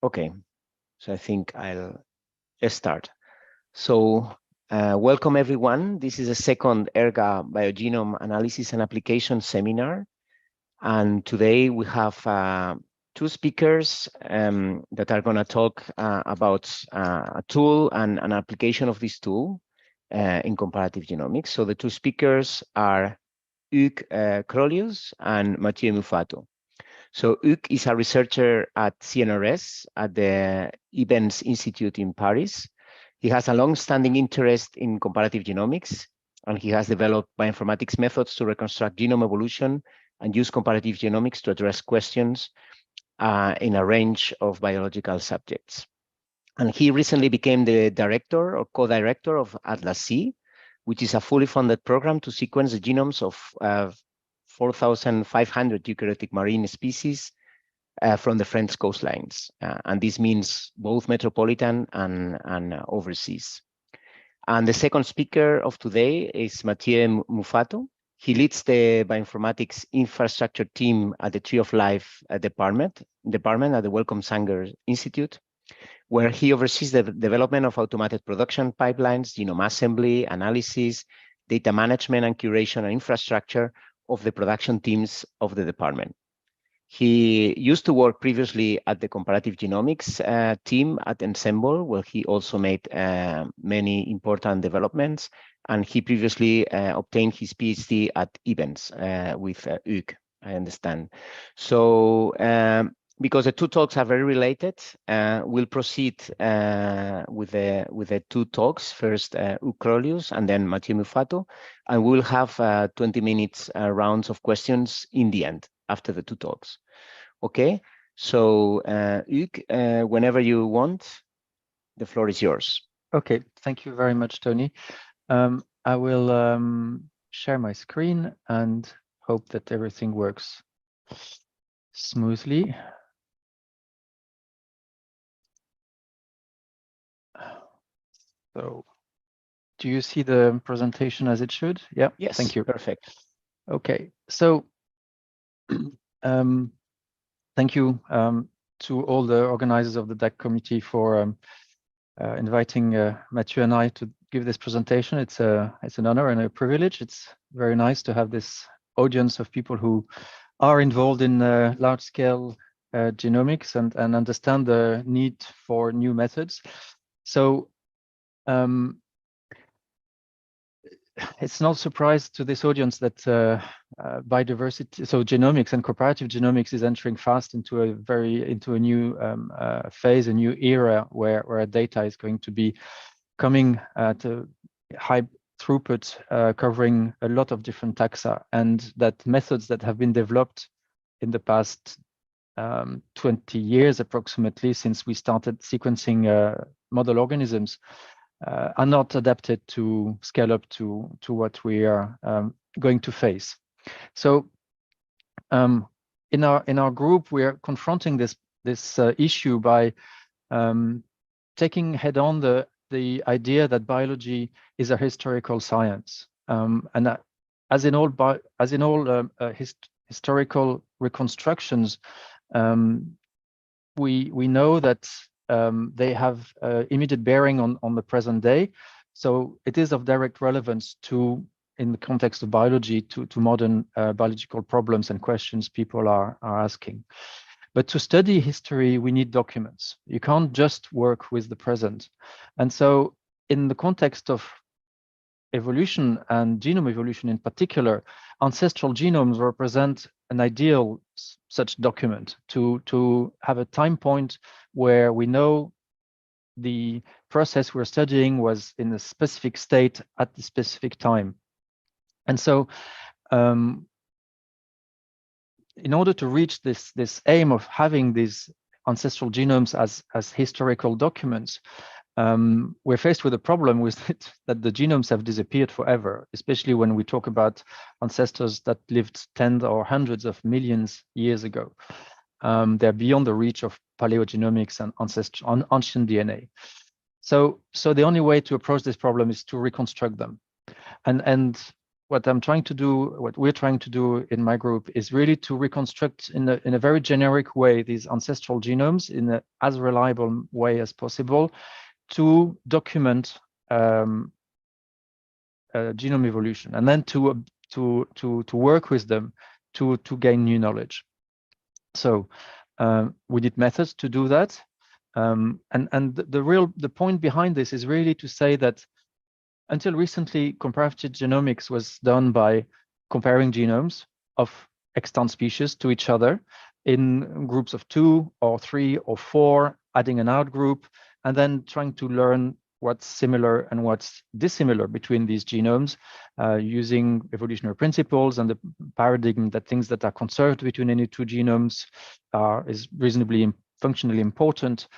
Okay, so I think I'll start. So welcome everyone. This is a second ERGA BioGenome Analysis and Applications seminar. And today we have two speakers that are going to talk about a tool and an application of this tool in comparative genomics. So the two speakers are Hugues Crollius and Matthieu Muffato. So Hugues is a researcher at CNRS at the IBENS Institute in Paris. He has a long-standing interest in comparative genomics, and he has developed bioinformatics methods to reconstruct genome evolution and use comparative genomics to address questions in a range of biological subjects. And he recently became the director or co-director of ATLAS-C, which is a fully funded program to sequence the genomes of 4,500 eukaryotic marine species from the French coastlines. And this means both metropolitan and overseas. And the second speaker of today is Matthieu Muffato. He leads the bioinformatics infrastructure team at the Tree of Life department at the Wellcome Sanger Institute, where he oversees the development of automated production pipelines, genome assembly, analysis, data management and curation and infrastructure of the production teams of the department. He used to work previously at the comparative genomics team at Ensemble, where he also made many important developments. And he previously obtained his PhD at IBENS with Hugues, I understand. So because the two talks are very related, we'll proceed with the two talks. First, Hugues Crollius and then Matthieu Muffato, and we'll have 20 minutes rounds of questions in the end after the two talks. Okay, so Hugues, whenever you want, the floor is yours. Okay, thank you very much, Tony. I will share my screen and hope that everything works smoothly. So, do you see the presentation as it should? Yeah. Yes. Thank you. Perfect. Okay. So, thank you to all the organizers of the DAC committee for inviting Matthieu and I to give this presentation. It's an honor and a privilege. It's very nice to have this audience of people who are involved in large-scale genomics and understand the need for new methods. So it's no surprise to this audience that biodiversity, so genomics and comparative genomics is entering fast into a new phase, a new era where data is going to be coming at a high throughput, covering a lot of different taxa, and that methods that have been developed in the past 20 years approximately since we started sequencing model organisms are not adapted to scale up to what we are going to face. So in our group, we are confronting this issue by taking head on the idea that biology is a historical science, and as in all historical reconstructions, we know that they have immediate bearing on the present day. So it is of direct relevance to, in the context of biology, to modern biological problems and questions people are asking. But to study history, we need documents. You can't just work with the present. And so in the context of evolution and genome evolution in particular, ancestral genomes represent an ideal such document to have a time point where we know the process we're studying was in a specific state at the specific time. And so in order to reach this aim of having these ancestral genomes as historical documents, we're faced with a problem with it, that the genomes have disappeared forever, especially when we talk about ancestors that lived tens or hundreds of millions years ago. They're beyond the reach of paleogenomics and ancient DNA. So the only way to approach this problem is to reconstruct them. And what I'm trying to do, what we're trying to do in my group, is really to reconstruct in a very generic way these ancestral genomes in as reliable way as possible to document genome evolution, and then to work with them to gain new knowledge. So we did methods to do that, and the point behind this is really to say that until recently, comparative genomics was done by comparing genomes of extant species to each other in groups of 2 or 3 or 4, adding an outgroup, and then trying to learn what's similar and what's dissimilar between these genomes, using evolutionary principles and the paradigm that things that are conserved between any 2 genomes is reasonably functionally important.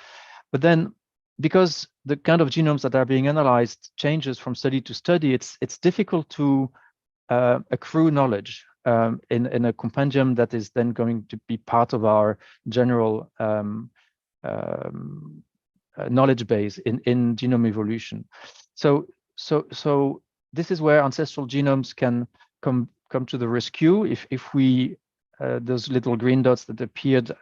But then, because the kind of genomes that are being analyzed changes from study to study, it's difficult to accrue knowledge in a compendium that is then going to be part of our general knowledge base in genome evolution. So this is where ancestral genomes can come to the rescue. If we those little green dots that appeared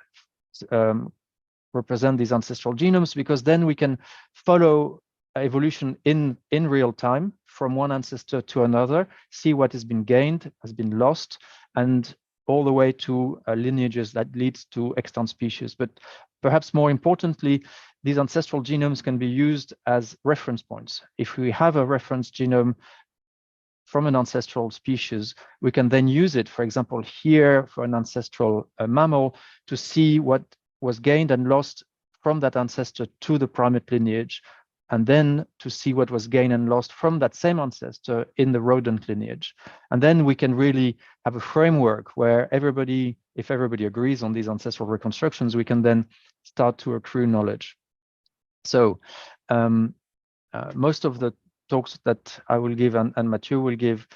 represent these ancestral genomes, because then we can follow evolution in real time from one ancestor to another, see what has been gained, has been lost, and all the way to lineages that leads to extant species. But perhaps more importantly, these ancestral genomes can be used as reference points. If we have a reference genome from an ancestral species, we can then use it, for example, here for an ancestral mammal, to see what was gained and lost from that ancestor to the primate lineage, and then to see what was gained and lost from that same ancestor in the rodent lineage. And then we can really have a framework where everybody, if everybody agrees on these ancestral reconstructions, we can then start to accrue knowledge. So most of the talks that I will give and Matthieu will give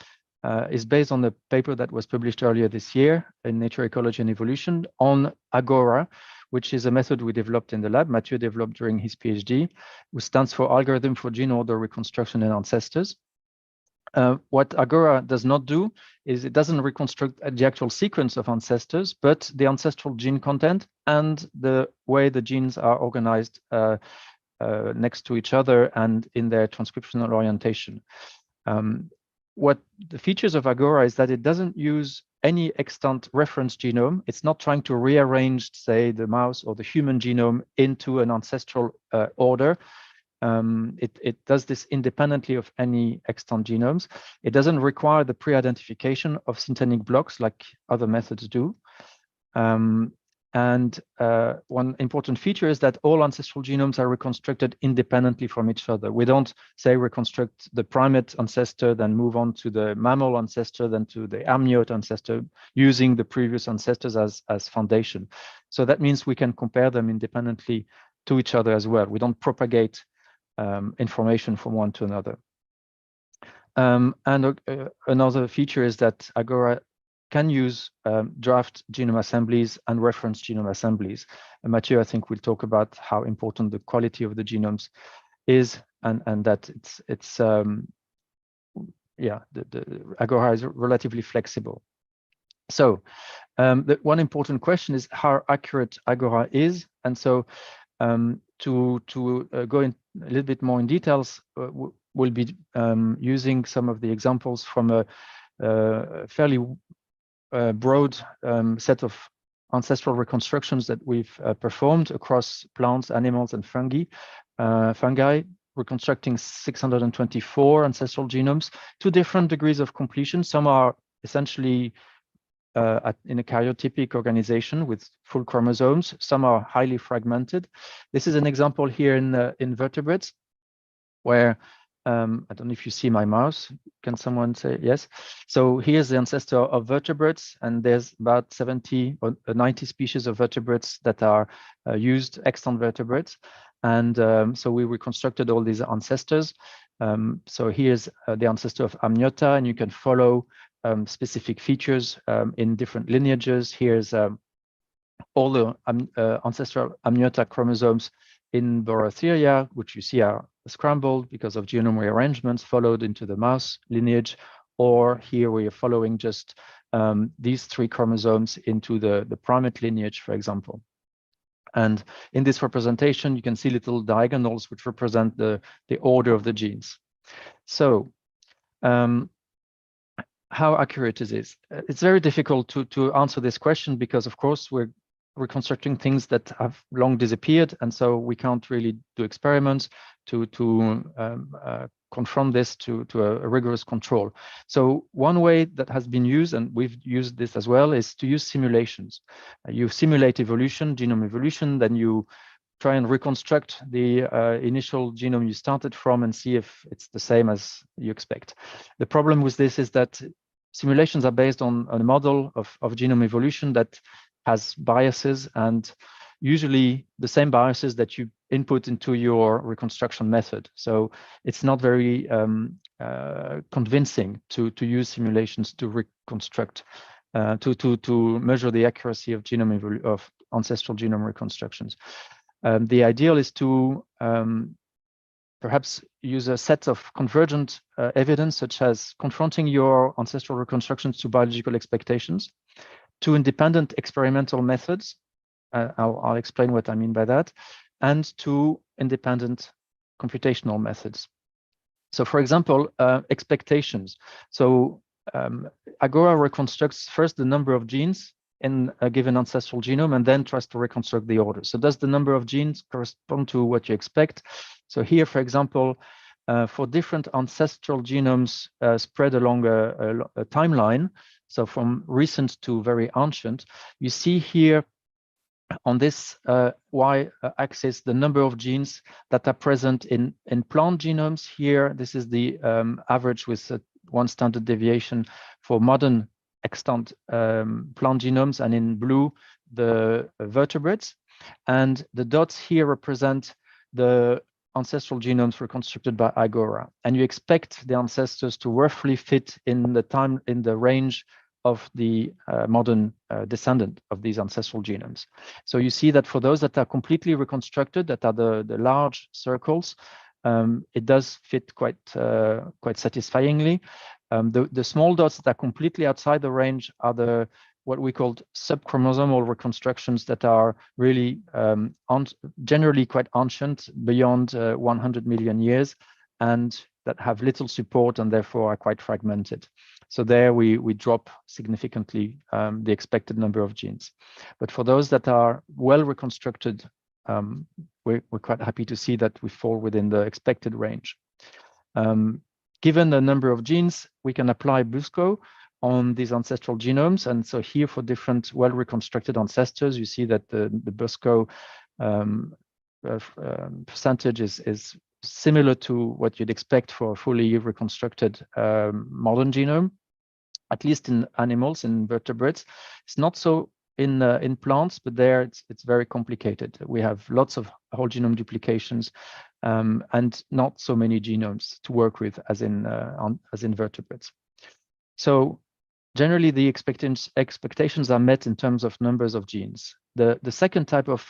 is based on a paper that was published earlier this year in Nature, Ecology and Evolution on Agora, which is a method we developed in the lab, Matthieu developed during his PhD, which stands for Algorithm for Gene Order Reconstruction in Ancestors. What Agora does not do is it doesn't reconstruct the actual sequence of ancestors, but the ancestral gene content and the way the genes are organized next to each other and in their transcriptional orientation. What the features of Agora is that it doesn't use any extant reference genome. It's not trying to rearrange, say, the mouse or the human genome into an ancestral order. It does this independently of any extant genomes. It doesn't require the pre-identification of syntenic blocks like other methods do. And one important feature is that all ancestral genomes are reconstructed independently from each other. We don't, say, reconstruct the primate ancestor, then move on to the mammal ancestor, then to the amniote ancestor, using the previous ancestors as foundation. So that means we can compare them independently to each other as well. We don't propagate information from one to another. Another feature is that Agora can use draft genome assemblies and reference genome assemblies. And Matthieu, I think, will talk about how important the quality of the genomes is, and that it's yeah, the Agora is relatively flexible. So the one important question is how accurate Agora is, and so to go in a little bit more in details, we'll be using some of the examples from a fairly broad set of ancestral reconstructions that we've performed across plants, animals, and fungi, reconstructing 624 ancestral genomes to different degrees of completion. Some are essentially in a karyotypic organization with full chromosomes. Some are highly fragmented. This is an example here in vertebrates, where I don't know if you see my mouse. Can someone say yes? So here's the ancestor of vertebrates, and there's about 70 or 90 species of vertebrates that are used extant vertebrates. And so we reconstructed all these ancestors. So here's the ancestor of Amniota, and you can follow specific features in different lineages. Here's all the ancestral Amniota chromosomes in Borotheria, which you see are scrambled because of genome rearrangements, followed into the mouse lineage, or here we are following just these 3 chromosomes into the primate lineage, for example. And in this representation, you can see little diagonals which represent the order of the genes. So how accurate is this? It's very difficult to answer this question because, of course, we're reconstructing things that have long disappeared, and so we can't really do experiments to confront this to a rigorous control. So one way that has been used, and we've used this as well, is to use simulations. You simulate evolution, genome evolution, then you try and reconstruct the initial genome you started from and see if it's the same as you expect. The problem with this is that simulations are based on a model of genome evolution that has biases, and usually the same biases that you input into your reconstruction method. So it's not very convincing to use simulations to reconstruct, to measure the accuracy of ancestral genome reconstructions. The ideal is to perhaps use a set of convergent evidence, such as confronting your ancestral reconstructions to biological expectations, to independent experimental methods. I'll explain what I mean by that, and to independent computational methods. So, for example, expectations. So Agora reconstructs first the number of genes in a given ancestral genome and then tries to reconstruct the order. So does the number of genes correspond to what you expect? So here, for example, for different ancestral genomes spread along a timeline, so from recent to very ancient, you see here on this y-axis the number of genes that are present in plant genomes. Here, this is the average with 1 standard deviation for modern extant plant genomes, and in blue, the vertebrates. And the dots here represent the ancestral genomes reconstructed by Agora. And you expect the ancestors to roughly fit in the range of the modern descendant of these ancestral genomes. So you see that for those that are completely reconstructed, that are the large circles, it does fit quite satisfyingly. The small dots that are completely outside the range are what we call subchromosomal reconstructions that are really generally quite ancient, beyond 100 million years, and that have little support and therefore are quite fragmented. So there we drop significantly the expected number of genes. But for those that are well reconstructed, we're quite happy to see that we fall within the expected range. Given the number of genes, we can apply BUSCO on these ancestral genomes. And so here, for different well-reconstructed ancestors, you see that the BUSCO percentage is similar to what you'd expect for a fully reconstructed modern genome, at least in animals, in vertebrates. It's not so in plants, but there it's very complicated. We have lots of whole genome duplications and not so many genomes to work with as in vertebrates. So generally, the expectations are met in terms of numbers of genes. The second type of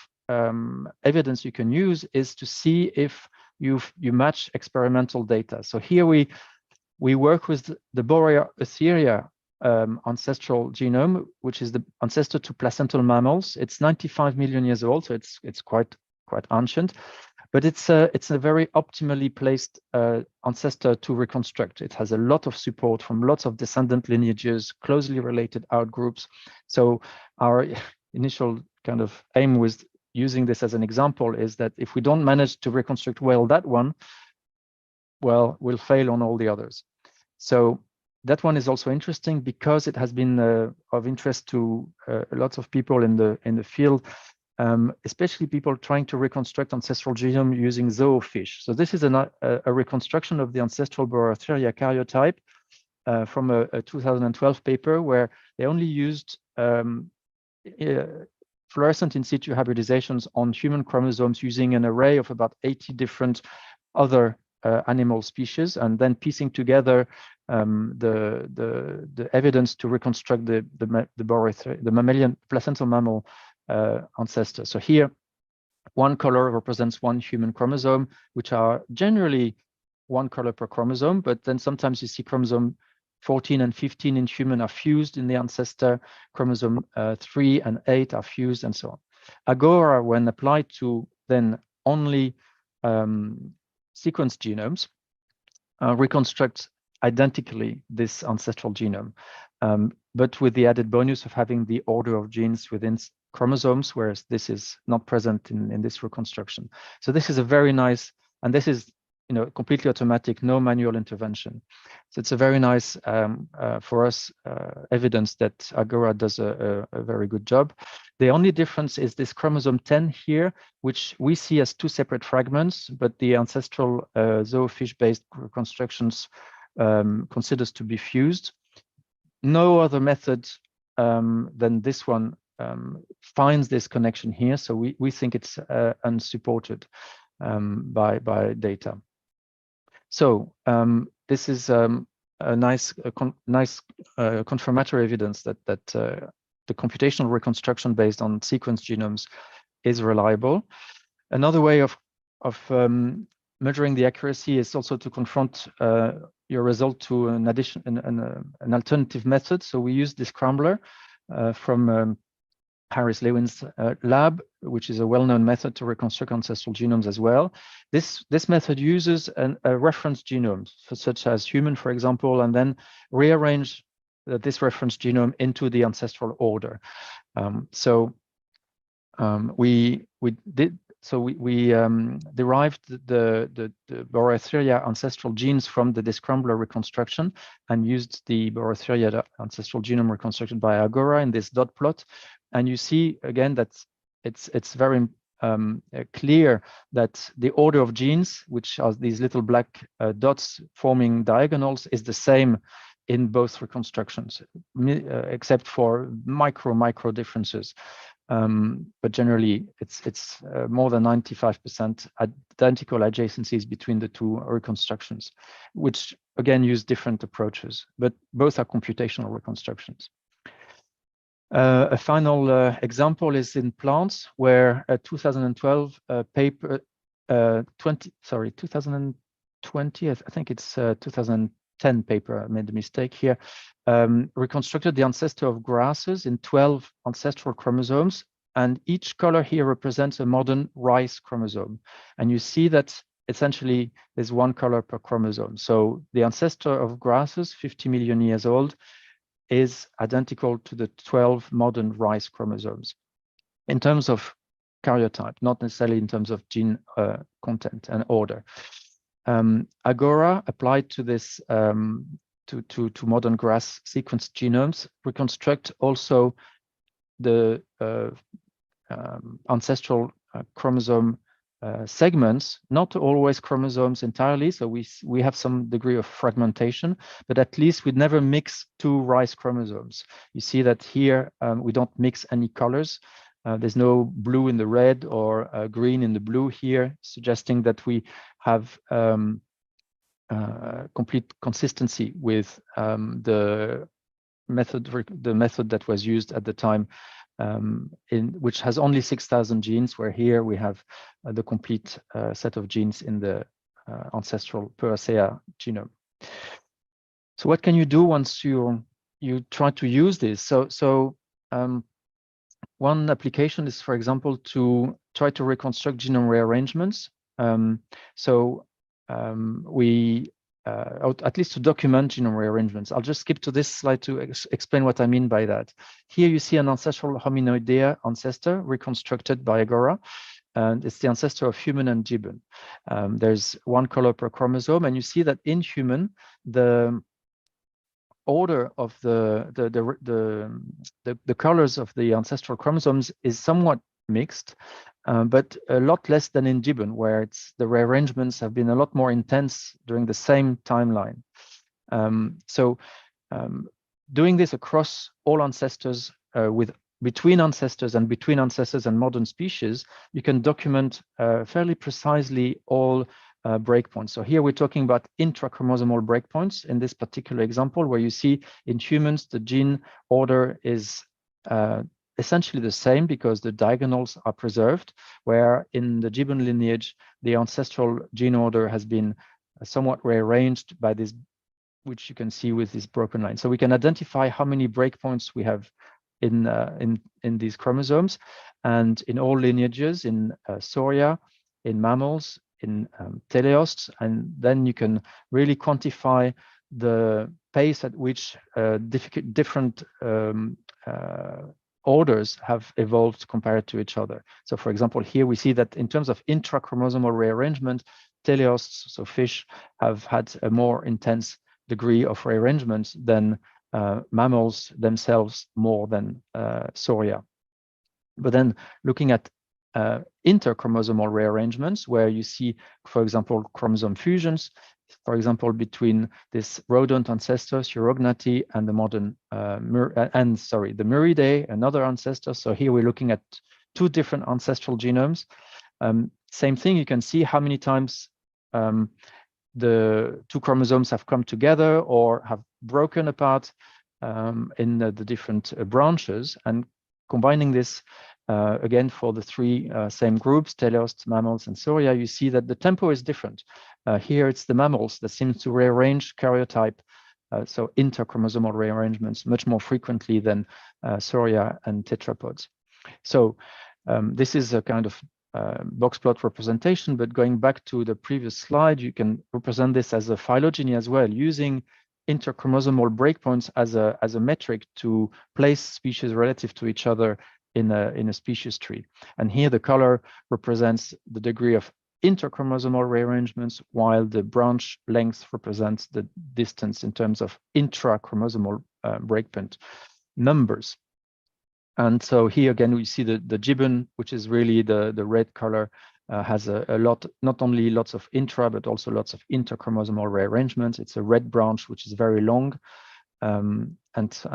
evidence you can use is to see if you match experimental data. So here we work with the Borrelioetheria ancestral genome, which is the ancestor to placental mammals. It's 95 million years old, so it's quite ancient, but it's a very optimally placed ancestor to reconstruct. It has a lot of support from lots of descendant lineages, closely related outgroups. So our initial kind of aim with using this as an example is that if we don't manage to reconstruct well that one, well, we'll fail on all the others. So that one is also interesting because it has been of interest to lots of people in the field, especially people trying to reconstruct ancestral genome using zoofish. So this is a reconstruction of the ancestral Borrelioetheria karyotype from a 2012 paper where they only used fluorescent in situ hybridizations on human chromosomes using an array of about 80 different other animal species, and then piecing together the evidence to reconstruct the mammalian placental mammal ancestor. So here, one color represents one human chromosome, which are generally one color per chromosome, but then sometimes you see chromosome 14 and 15 in human are fused in the ancestor, chromosome 3 and 8 are fused, and so on. Agora, when applied to then only sequenced genomes, reconstructs identically this ancestral genome, but with the added bonus of having the order of genes within chromosomes, whereas this is not present in this reconstruction. So this is a very nice, and this is completely automatic, no manual intervention. So it's a very nice, for us, evidence that Agora does a very good job. The only difference is this chromosome 10 here, which we see as two separate fragments, but the ancestral zoofish-based reconstructions considers to be fused. No other method than this one finds this connection here, so we think it's unsupported by data. So this is a nice confirmatory evidence that the computational reconstruction based on sequenced genomes is reliable. Another way of measuring the accuracy is also to confront your result to an alternative method. So we use the scrambler from Harris Lewin's lab, which is a well-known method to reconstruct ancestral genomes as well. This method uses a reference genome, such as human, for example, and then rearrange this reference genome into the ancestral order. We derived the Borretheria ancestral genes from the descrambler reconstruction and used the Borretheria ancestral genome reconstructed by Agora in this dot plot. And you see again that it's very clear that the order of genes, which are these little black dots forming diagonals, is the same in both reconstructions, except for micro differences. But generally, it's more than 95% identical adjacencies between the two reconstructions, which again use different approaches, but both are computational reconstructions. A final example is in plants, where a 2012 paper, 2020, I think it's 2010 paper, I made a mistake here, reconstructed the ancestor of grasses in 12 ancestral chromosomes, and each color here represents a modern rice chromosome. And you see that essentially there's one color per chromosome. So the ancestor of grasses, 50 million years old, is identical to the 12 modern rice chromosomes in terms of karyotype, not necessarily in terms of gene content and order. Agora applied to this to modern grass sequenced genomes reconstruct also the ancestral chromosome segments, not always chromosomes entirely, so we have some degree of fragmentation, but at least we never mix two rice chromosomes. You see that here we don't mix any colors. There's no blue in the red or green in the blue here, suggesting that we have complete consistency with the method that was used at the time, which has only 6,000 genes, where here we have the complete set of genes in the ancestral Peracea genome. So what can you do once you try to use this? So one application is, for example, to try to reconstruct genome rearrangements. We at least to document genome rearrangements. I'll just skip to this slide to explain what I mean by that. Here you see an ancestral hominoidea ancestor reconstructed by Agora, and it's the ancestor of human and gibbon. There's one color per chromosome, and you see that in human, the order of the colors of the ancestral chromosomes is somewhat mixed, but a lot less than in gibbon, where the rearrangements have been a lot more intense during the same timeline. Doing this across all ancestors, between ancestors and modern species, you can document fairly precisely all breakpoints. So here we're talking about intrachromosomal breakpoints in this particular example, where you see in humans the gene order is essentially the same because the diagonals are preserved, where in the gibbon lineage, the ancestral gene order has been somewhat rearranged by this which you can see with this broken line. So we can identify how many breakpoints we have in these chromosomes, and in all lineages, in Sauria, in mammals, in teleosts, and then you can really quantify the pace at which different orders have evolved compared to each other. So for example, here we see that in terms of intrachromosomal rearrangement, teleosts, so fish, have had a more intense degree of rearrangement than mammals themselves, more than Sauria. But then looking at interchromosomal rearrangements, where you see, for example, chromosome fusions, for example, between this rodent ancestor, Urognathy, and the modern, the Muridae, another ancestor. So here we're looking at two different ancestral genomes. Same thing, you can see how many times the two chromosomes have come together or have broken apart in the different branches, and combining this again for the three same groups, teleosts, mammals, and Sauria, you see that the tempo is different. Here it's the mammals that seem to rearrange karyotype, so interchromosomal rearrangements much more frequently than Sauria and tetrapods. So this is a kind of box plot representation, but going back to the previous slide, you can represent this as a phylogeny as well, using interchromosomal breakpoints as a metric to place species relative to each other in a species tree. And here the color represents the degree of interchromosomal rearrangements, while the branch length represents the distance in terms of intrachromosomal breakpoint numbers. And so here again, we see the gibbon, which is really the red color, has a lot, not only lots of intra, but also lots of interchromosomal rearrangements. It's a red branch, which is very long, and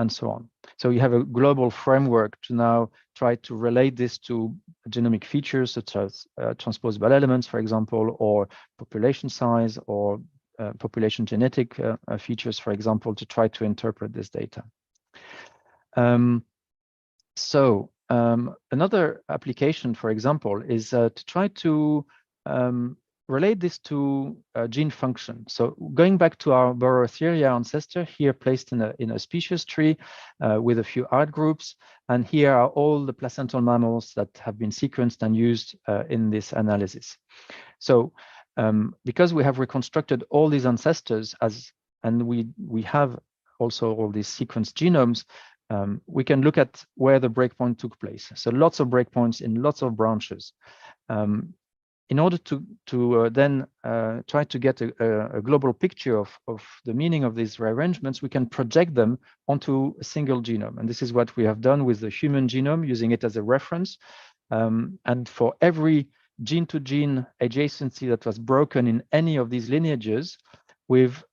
so on. So you have a global framework to now try to relate this to genomic features such as transposable elements, for example, or population size, or population genetic features, for example, to try to interpret this data. Another application, for example, is to try to relate this to gene function. So going back to our Borotheria ancestor, here placed in a species tree with a few art groups, and here are all the placental mammals that have been sequenced and used in this analysis. So because we have reconstructed all these ancestors, and we have also all these sequenced genomes, we can look at where the breakpoint took place. So lots of breakpoints in lots of branches. In order to then try to get a global picture of the meaning of these rearrangements, we can project them onto a single genome. And this is what we have done with the human genome, using it as a reference. And for every gene-to-gene adjacency that was broken in any of these lineages, we've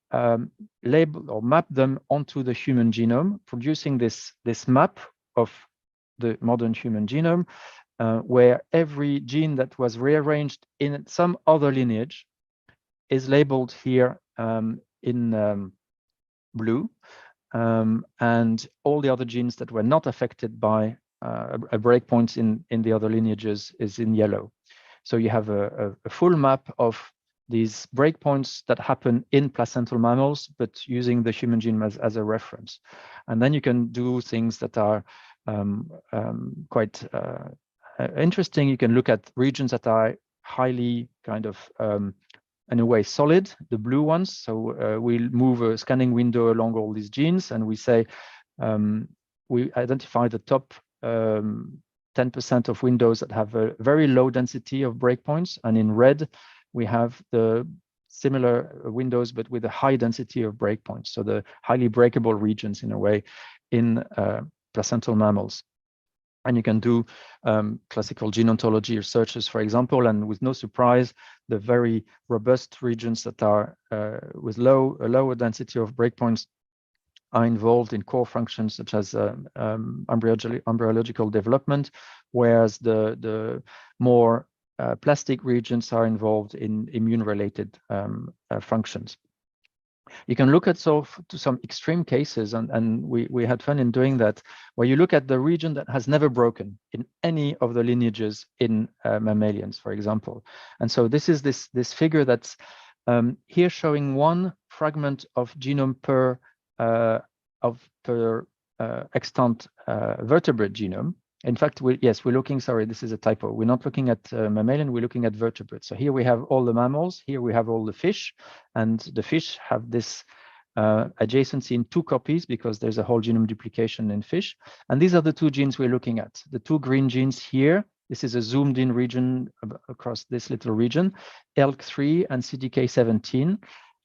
labeled or mapped them onto the human genome, producing this map of the modern human genome, where every gene that was rearranged in some other lineage is labeled here in blue, and all the other genes that were not affected by a breakpoint in the other lineages is in yellow. So you have a full map of these breakpoints that happen in placental mammals, but using the human genome as a reference. And then you can do things that are quite interesting. You can look at regions that are highly kind of, in a way, solid, the blue ones. So we'll move a scanning window along all these genes, and we say, we identify the top 10% of windows that have a very low density of breakpoints, and in red, we have the similar windows, but with a high density of breakpoints. So the highly breakable regions, in a way, in placental mammals. And you can do classical gene ontology researches, for example, and with no surprise, the very robust regions that are with a lower density of breakpoints are involved in core functions such as embryological development, whereas the more plastic regions are involved in immune-related functions. You can look at to some extreme cases, and we had fun in doing that, where you look at the region that has never broken in any of the lineages in mammalians, for example. And so this is this figure that's Here showing one fragment of genome per extant vertebrate genome. In fact, we're looking, sorry, this is a typo. We're not looking at mammalian, we're looking at vertebrates. So here we have all the mammals, here we have all the fish, and the fish have this adjacency in 2 copies because there's a whole genome duplication in fish. And these are the 2 genes we're looking at. The 2 green genes here, this is a zoomed in region across this little region. ERG3 and CDK17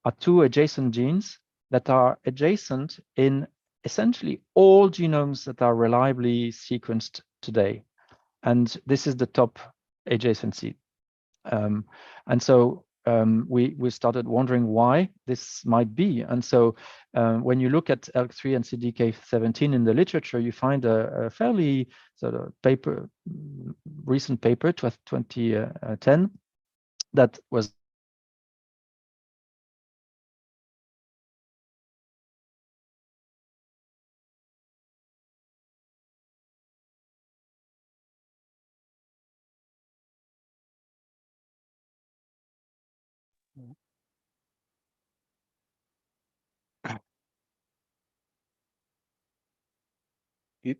are 2 adjacent genes that are adjacent in essentially all genomes that are reliably sequenced today. And this is the top adjacency. And so we started wondering why this might be. And so when you look at ERG3 and CDK17 in the literature, you find a fairly sort of recent paper, 2010, that was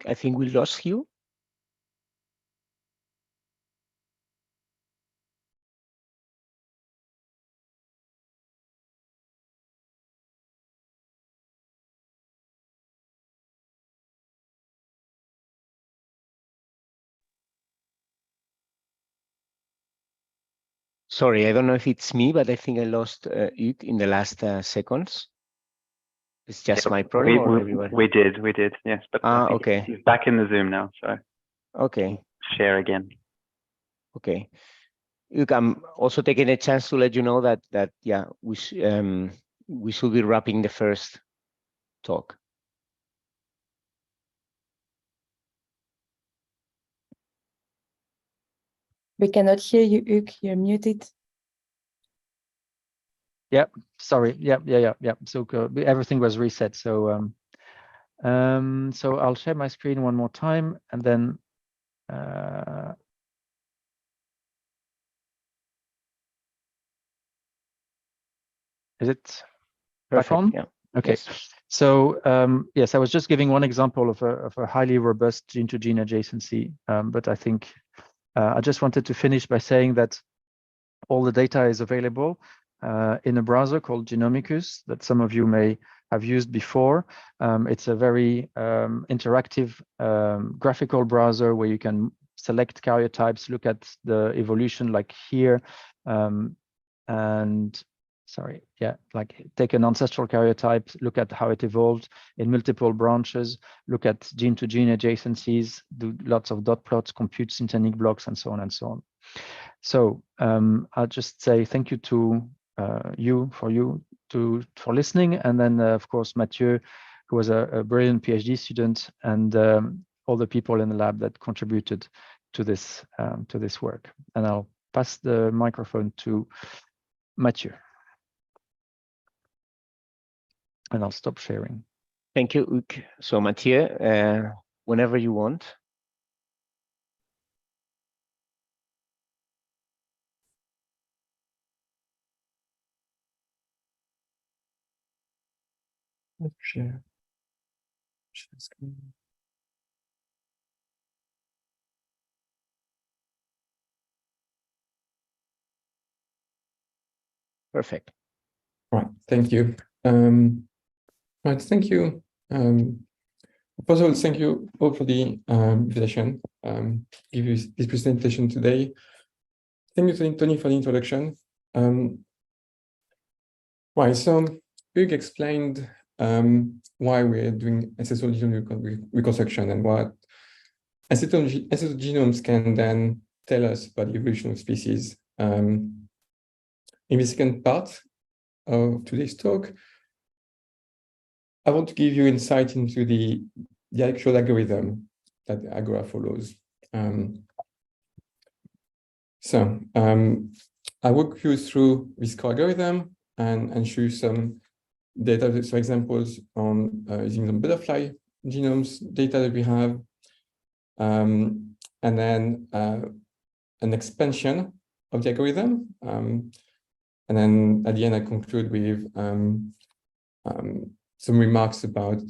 I think we lost you. Sorry, I don't know if it's me, but I think I lost Hugues in the last seconds. It's just my problem or everybody? We did, yes. But okay. He's back in the Zoom now, so okay. Share again. Okay. Hugues, I'm also taking a chance to let you know that yeah, we should be wrapping the first talk. We cannot hear you, Hugues. You're muted. Yeah, sorry. Yeah. So everything was reset. So so I'll share my screen one more time, and then is it Perfect, back on? Yeah. Okay. Yes. So yes, I was just giving one example of a highly robust gene-to-gene adjacency, but I think I just wanted to finish by saying that all the data is available in a browser called Genomicus that some of you may have used before. It's a very interactive graphical browser where you can select karyotypes, look at the evolution like here, and sorry, yeah, like take an ancestral karyotype, look at how it evolved in multiple branches, look at gene-to-gene adjacencies, do lots of dot plots, compute syntenic blocks, and so on and so on. So I'll just say thank you to you for listening, and then of course Matthieu, who was a brilliant PhD student, and all the people in the lab that contributed to this work. And I'll pass the microphone to Matthieu, and I'll stop sharing. Thank you, Hugues. So Matthieu, whenever you want. Share screen. Perfect. Right, thank you. Right, thank you. First of all, thank you all for the invitation. Give you this presentation today. Thank you to Tony for the introduction. Right, so Hugues explained why we're doing ancestral genome reconstruction and what ancestral genomes can then tell us about the evolution of species. In the second part of today's talk, I want to give you insight into the actual algorithm that the ERGA follows. I walk you through this core algorithm and show you some data, so examples on using some butterfly genomes data that we have, and then an expansion of the algorithm And then at the end, I conclude with some remarks about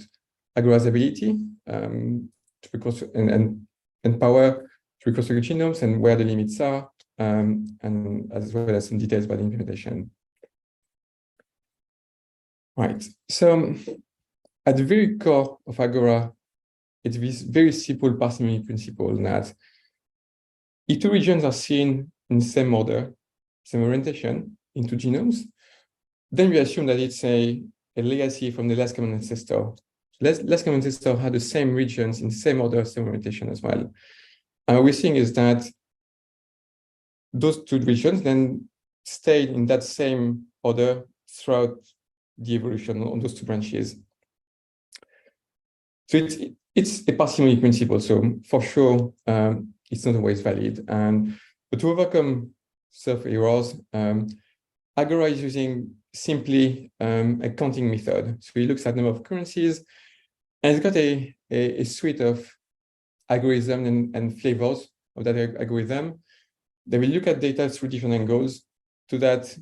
Agora's ability to reconstruct and power to reconstruct genomes and where the limits are, and as well as some details about the implementation. Right. So at the very core of Agora, it's this very simple parsimony principle that if two regions are seen in the same order, same orientation into genomes, then we assume that it's a legacy from the last common ancestor. Last common ancestor had the same regions in the same order, same orientation as well. And what we're seeing is that those two regions then stayed in that same order throughout the evolution on those two branches. So it's a parsimony principle. So for sure, it's not always valid. But to overcome self-errors, Agora is using simply a counting method. So it looks at the number of occurrences, and it's got a suite of algorithms and flavors of that algorithm. They will look at data through different angles so that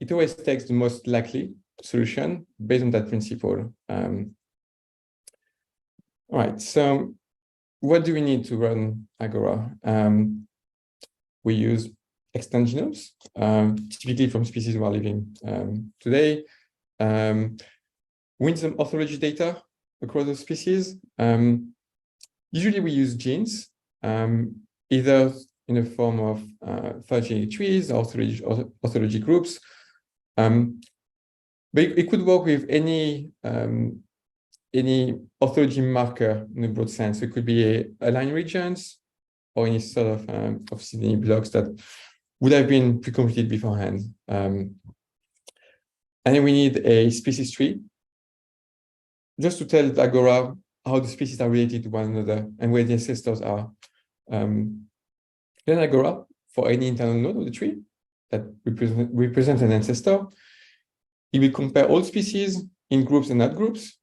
it always takes the most likely solution based on that principle. All right, so what do we need to run Agora? We use extant genomes, typically from species we are living today. We need some orthology data across the species. Usually we use genes, either in the form of phylogenetic trees or orthology groups. But it could work with any orthology marker in a broad sense. It could be aligned regions or any sort of CDNA blocks that would have been pre-computed beforehand. And then we need a species tree just to tell Agora how the species are related to one another and where the ancestors are. Then Agora, for any internal node of the tree that represents an ancestor, it will compare all species in groups and not groups,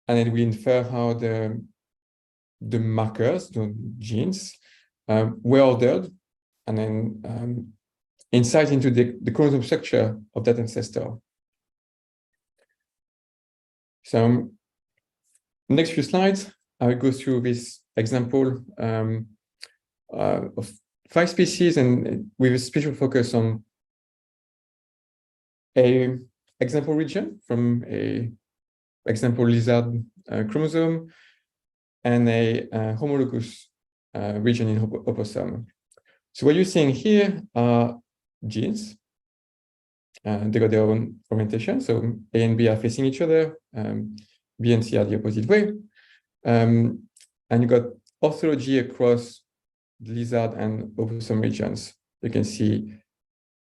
and then we infer how the markers, the genes, were ordered, and then insight into the chromosome structure of that ancestor. So next few slides, I will go through this example of 5 species, and with a special focus on a example region from a example lizard chromosome and a homologous region in opossum. So what you're seeing here are genes. They got their own orientation. So A and B are facing each other. B and C are the opposite way. And you got orthology across the lizard and opossum regions. You can see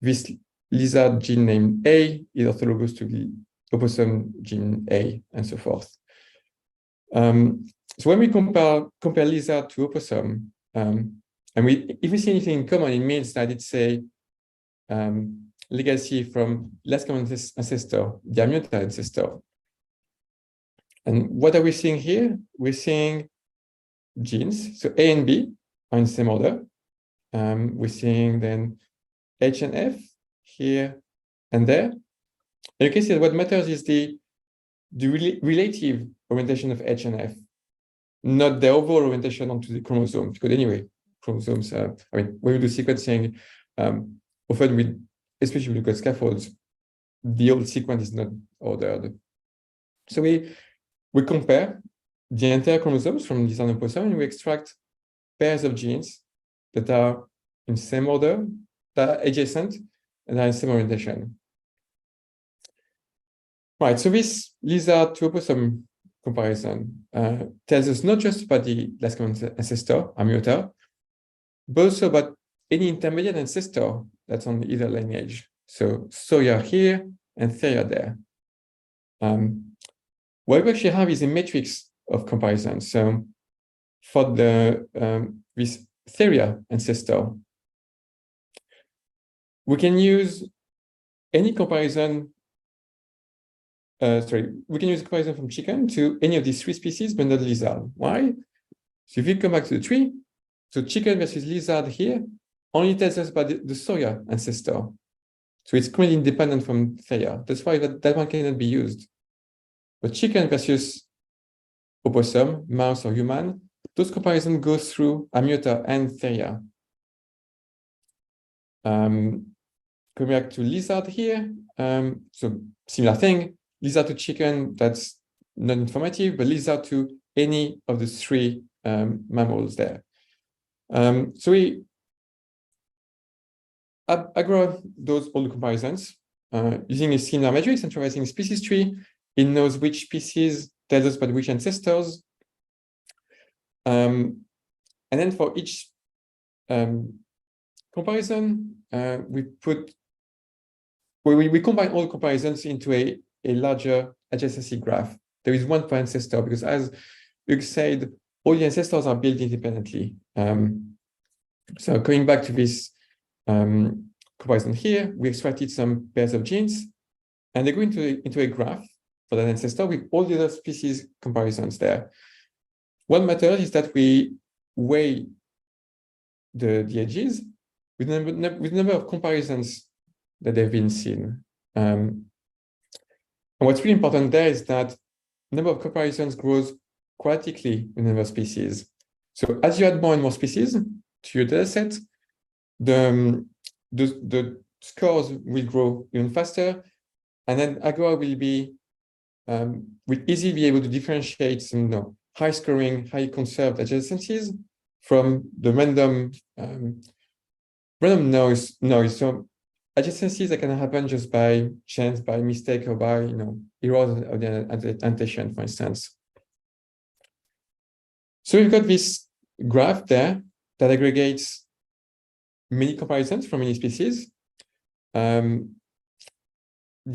this lizard gene named A is orthologous to the opossum gene A, and so forth. So when we compare lizard to opossum, and if we see anything in common, it means that it's a legacy from last common ancestor, the Amyota ancestor. And what are we seeing here? We're seeing genes. So A and B are in the same order. We're seeing then H and F here and there. And you can see that what matters is the relative orientation of H and F, not the overall orientation onto the chromosome. Because anyway, chromosomes, I mean, when we do sequencing, often especially with scaffolds, the old sequence is not ordered. So we compare the entire chromosomes from lizard and opossum, and we extract pairs of genes that are in the same order, that are adjacent, and are in the same orientation. Right, so this lizard to opossum comparison tells us not just about the last common ancestor, Amyota, but also about any intermediate ancestor that's on either lineage. So Soya here and Theria there. What we actually have is a matrix of comparison. So for this Theria ancestor, we can use any comparison. We can use a comparison from chicken to any of these 3 species, but not lizard. Why? So if we come back to the tree, so chicken versus lizard here only tells us about the Soya ancestor. So it's completely independent from Theia. That's why that one cannot be used. But chicken versus opossum, mouse or human, those comparisons go through Amyota and Theia. Going back to lizard here, so similar thing, lizard to chicken, that's not informative, but lizard to any of the three mammals there. So we agree those all the comparisons using a similar matrix, centralizing species tree. It knows which species tells us about which ancestors. And then for each comparison, we combine all comparisons into a larger adjacency graph. There is one per ancestor because, as Hugues said, all the ancestors are built independently. So going back to this comparison here, we extracted some pairs of genes, and they go into a graph for that ancestor with all the other species comparisons there. What matters is that we weigh the edges with the number of comparisons that have been seen. And what's really important there is that the number of comparisons grows quadratically with the number of species. So as you add more and more species to your data set, the scores will grow even faster, and then Agora will easily be able to differentiate some high scoring, high conserved adjacencies from the random noise. So adjacencies that can happen just by chance, by mistake, or by errors of the annotation, for instance. So we've got this graph there that aggregates many comparisons from many species. The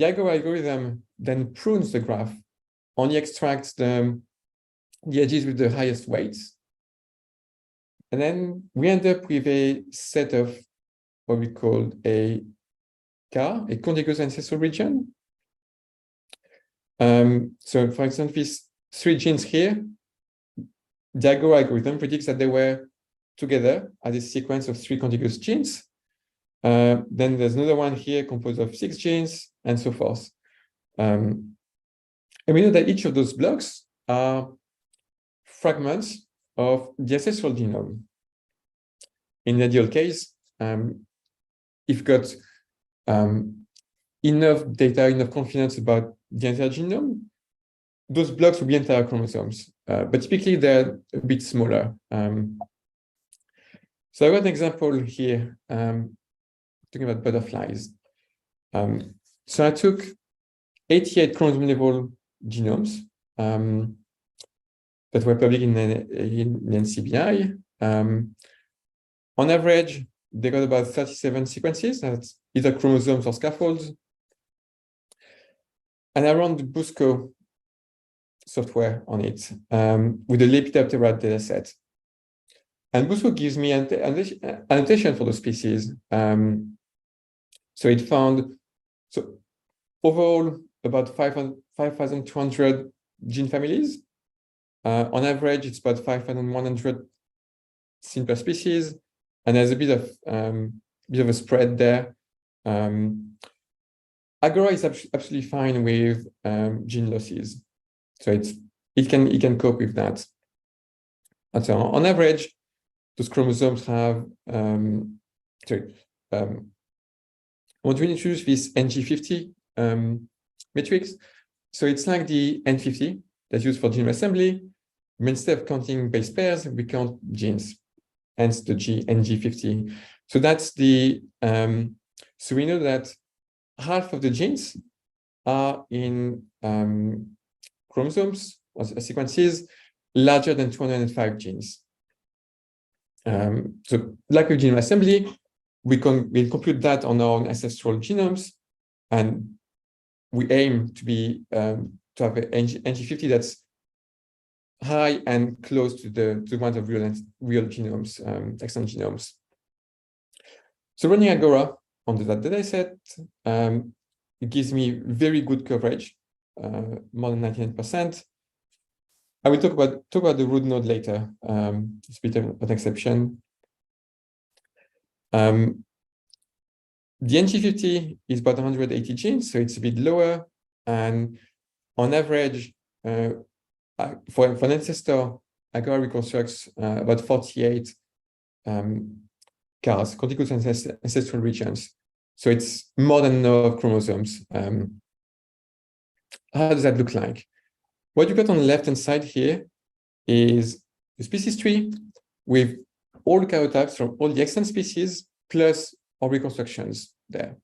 Agora algorithm then prunes the graph, only extracts the edges with the highest weights. And then we end up with a set of what we call a contiguous ancestral region. So for example, these three genes here, the Agora algorithm predicts that they were together as a sequence of three contiguous genes. Then there's another one here composed of 6 genes, and so forth. And we know that each of those blocks are fragments of the ancestral genome. In the ideal case, if you've got enough data, enough confidence about the entire genome, those blocks will be entire chromosomes. But typically, they're a bit smaller. So I've got an example here, talking about butterflies. So I took 88 chromosome level genomes that were published in NCBI. On average, they got about 37 sequences, that's either chromosomes or scaffolds. And I run the Busco software on it with the Lepidoptera dataset. And Busco gives me annotation for the species. So it found, overall, about 5,200 gene families. On average, it's about 5,100 seen per species, and there's a bit of a spread there. Agora is absolutely fine with gene losses, so it can cope with that. And so on average, those chromosomes have. I want to introduce this NG50 matrix. So it's like the N50 that's used for genome assembly. But instead of counting base pairs, we count genes, hence the NG50. So that's the, so we know that half of the genes are in chromosomes or sequences larger than 205 genes. So like with genome assembly, we'll compute that on our ancestral genomes, and we aim to be to have an NG50 that's high and close to the amount of real genomes, exon genomes. So running Agora on that data set, it gives me very good coverage, more than 99%. I will talk about the root node later. It's a bit of an exception. The NG50 is about 180 genes, so it's a bit lower. And on average, for an ancestor, AGORA reconstructs about 48 CARs, contiguous ancestral regions. So it's more than enough chromosomes. How does that look like? What you got on the left-hand side here is the species tree with all the karyotypes from all the extant species plus our reconstructions there.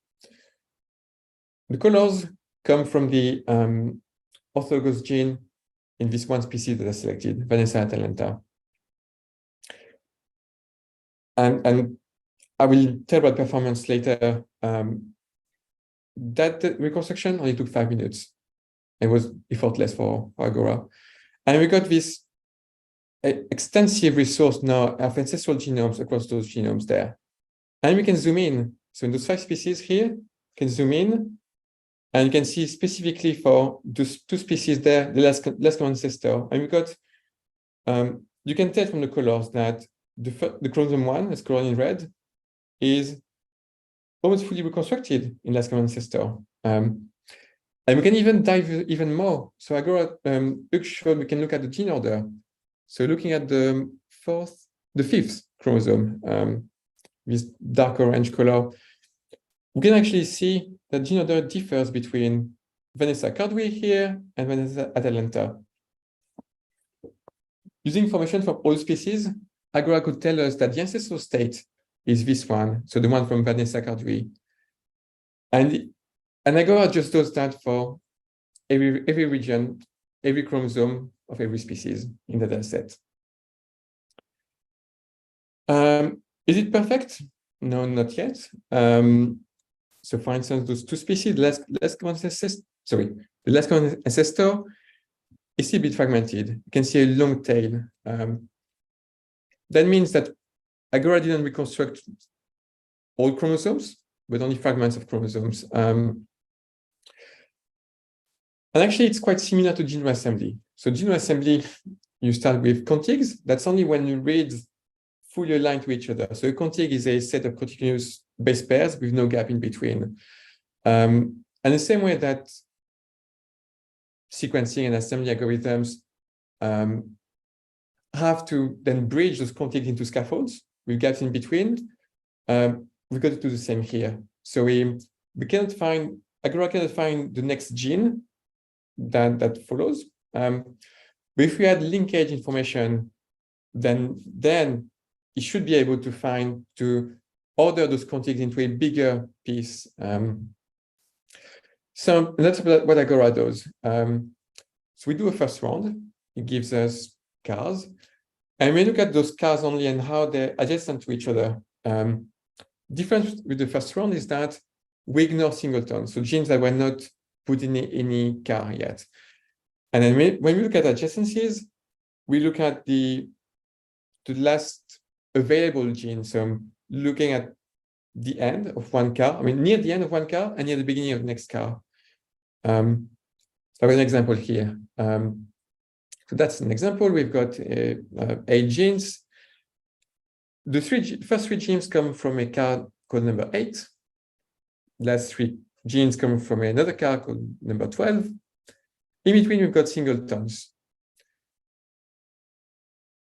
The colors come from the orthologous gene in this one species that I selected, Vanessa atalanta. And I will tell about performance later. That reconstruction only took 5 minutes. It was effortless for AGORA. And we got this extensive resource now of ancestral genomes across those genomes there. And we can zoom in. So in those 5 species here, you can zoom in, and you can see specifically for those 2 species there, the last common ancestor. And we got, you can tell from the colors that the chromosome 1, that's colored in red, is almost fully reconstructed in last common ancestor. And we can even dive even more. So AGORA, Hugues showed we can look at the gene order. So looking at the 5th chromosome, this dark orange color, we can actually see that gene order differs between Vanessa cardui here and Vanessa atalanta. Using information from all species, AGORA could tell us that the ancestral state is this one, so the one from Vanessa cardui. And AGORA just does that for every region, every chromosome of every species in the data set. Is it perfect? No, not yet. So for instance, those 2 species, the last common ancestor is still a bit fragmented. You can see a long tail. That means that AGORA didn't reconstruct all chromosomes, but only fragments of chromosomes. And actually, it's quite similar to genome assembly. So genome assembly, you start with contigs. That's only when you read fully aligned to each other. So a contig is a set of continuous base pairs with no gap in between. And the same way that sequencing and assembly algorithms have to then bridge those contigs into scaffolds with gaps in between, we've got to do the same here. So we cannot find, AGORA cannot find the next gene that follows. But if we add linkage information, then it should be able to order those contigs into a bigger piece. So that's what AGORA does. So we do a first round. It gives us CARs. And we look at those CARs only and how they're adjacent to each other. Difference with the first round is that we ignore singletons, so genes that were not put in any CAR yet. And then when we look at adjacencies, we look at the last available gene. So looking at the end of one CAR, I mean, near the end of one CAR and near the beginning of the next CAR. So I have an example here. So that's an example. We've got 8 genes. The first 3 genes come from a CAR called number 8. Last 3 genes come from another CAR called number 12. In between, we've got singletons.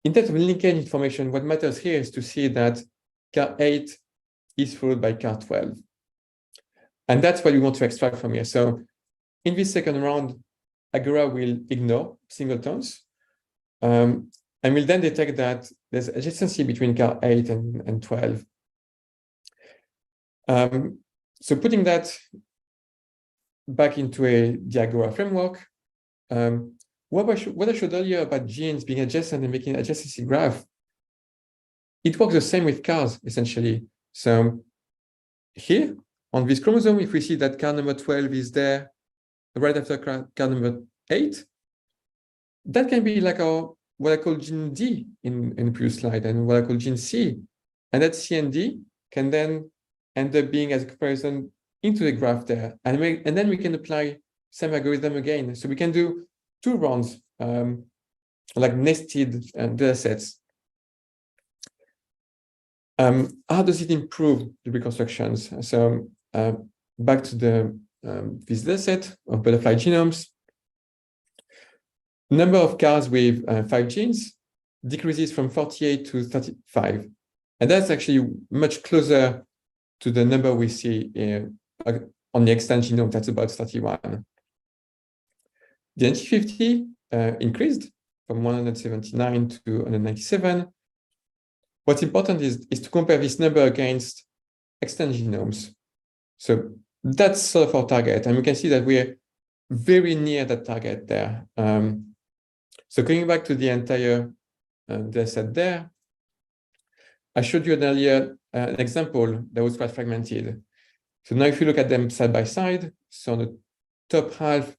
In terms of linkage information, what matters here is to see that CAR 8 is followed by CAR 12. And that's what we want to extract from here. So in this second round, AGORA will ignore singletons and will then detect that there's adjacency between CAR 8 and 12. So putting that back into the AGORA framework, what I showed earlier about genes being adjacent and making an adjacency graph, it works the same with CARs, essentially. So here, on this chromosome, if we see that CAR number 12 is there right after CAR number 8, that can be like what I call gene D in the previous slide, and what I call gene C. And that C and D can then end up being as a comparison into the graph there. And then we can apply same algorithm again. So we can do 2 rounds, like nested data sets. How does it improve the reconstructions? So back to the this data set of butterfly genomes. Number of CARs with 5 genes decreases from 48 to 35. And that's actually much closer to the number we see on the extant genome, that's about 31. The NT50 increased from 179 to 197. What's important is to compare this number against extant genomes. So that's sort of our target. And we can see that we're very near that target there. So going back to the entire data set there, I showed you earlier an example that was quite fragmented. So now if you look at them side by side, so on the top half,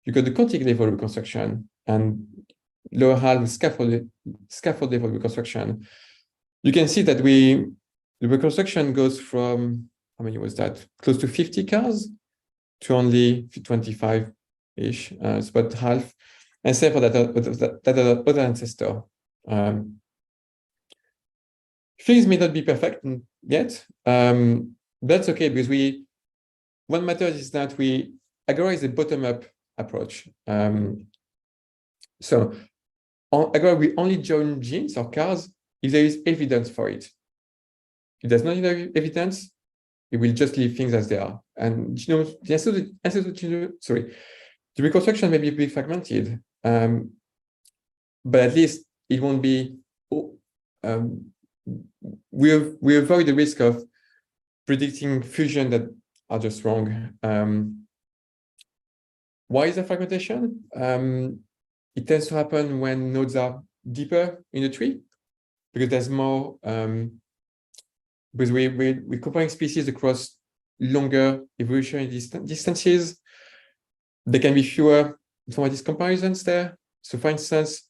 you got the contig level reconstruction and lower half scaffold level reconstruction. You can see that the reconstruction goes from, how many was that? Close to 50 CARs to only 25-ish, it's about half. And same for that other ancestor. Things may not be perfect yet. That's okay, because what matters is that Agora is a bottom-up approach. So on Agora, we only join genes or CARs if there is evidence for it. If there's not enough evidence, it will just leave things as they are. And the reconstruction may be a bit fragmented, but at least it won't be. We avoid the risk of predicting fusion that are just wrong. Why is there fragmentation? It tends to happen when nodes are deeper in the tree, because there's more, because we're comparing species across longer evolutionary distances. There can be fewer informative comparisons there. So for instance,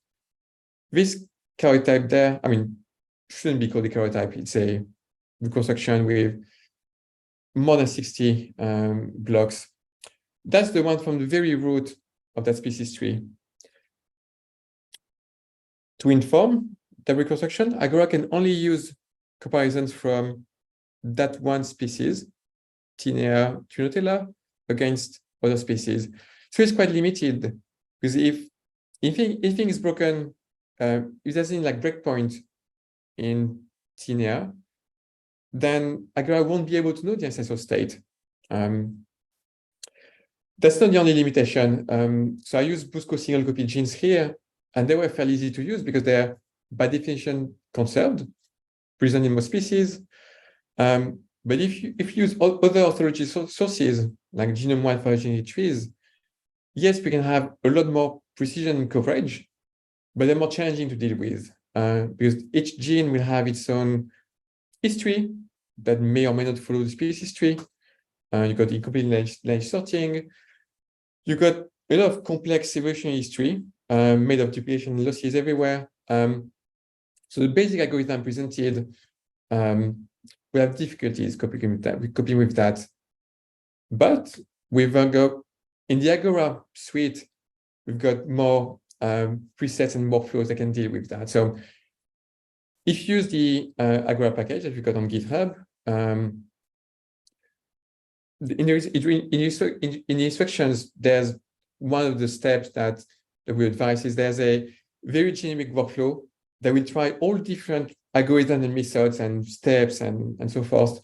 this karyotype there, I mean, shouldn't be called a karyotype. It's a reconstruction with more than 60 blocks. That's the one from the very root of that species tree. To inform the reconstruction, Agora can only use comparisons from that one species, Tinea tunotella, against other species. So it's quite limited, because if anything is broken, if there's any like breakpoint in Tinea, then Agora won't be able to know the ancestral state. That's not the only limitation. So I use Busco single copy genes here, and they were fairly easy to use because they're by definition conserved, present in most species. But if you use other orthology sources like genome-wide phylogenetic trees, yes, we can have a lot more precision and coverage, but they're more challenging to deal with because each gene will have its own history that may or may not follow the species tree. You got incomplete lineage sorting. You got a lot of complex evolutionary history made of duplication and losses everywhere. So the basic algorithm presented, we have difficulties copying with that. But with ERGA, in the Agora suite, we've got more presets and workflows that can deal with that. So if you use the Agora package that we got on GitHub, in the instructions, there's one of the steps that we advise is there's a very genomic workflow that will try all different algorithms and methods and steps and so forth,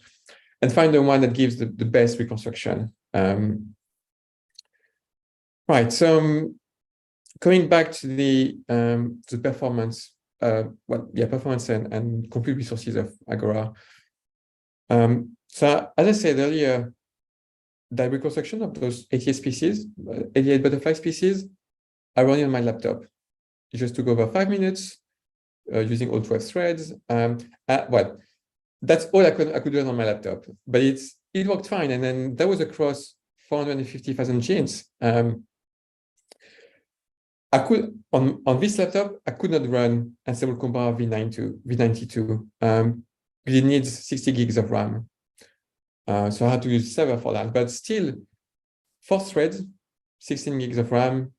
and find the one that gives the best reconstruction. Right, so coming back to the performance, performance and compute resources of Agora. So as I said earlier, the reconstruction of those 88 species, 88 butterfly species, are running on my laptop. It just took over 5 minutes using all 12 threads. Well, that's all I could do on my laptop, but it worked fine. And then that was across 450,000 genes. I could on this laptop, I could not run Ancestral Compare v92 because it needs 60 gigs of RAM. So I had to use server for that, but still 4 threads, 16 gigs of RAM,